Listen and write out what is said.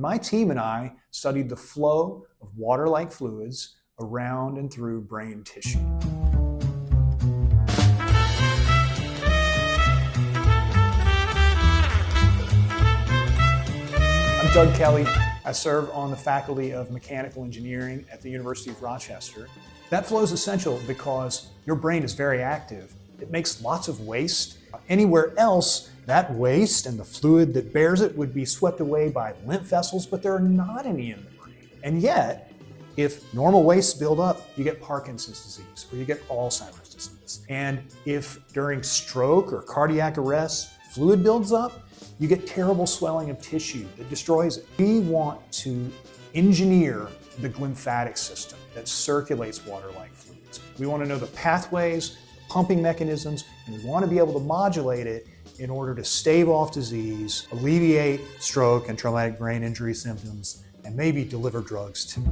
And my team and I studied the flow of water-like fluids around and through brain tissue. I'm Doug Kelley. I serve on the faculty of mechanical engineering at the University of Rochester. That flow is essential because your brain is very active. It makes lots of waste. Anywhere else, that waste and the fluid that bears it would be swept away by lymph vessels, but there are not any in the brain. And yet, if normal wastes build up, you get Parkinson's disease or you get Alzheimer's disease. And if during stroke or cardiac arrest, fluid builds up, you get terrible swelling of tissue that destroys it. We want to engineer the glymphatic system that circulates water-like fluids. We want to know the pathways, pumping mechanisms, and we want to be able to modulate it in order to stave off disease, alleviate stroke and traumatic brain injury symptoms, and maybe deliver drugs too.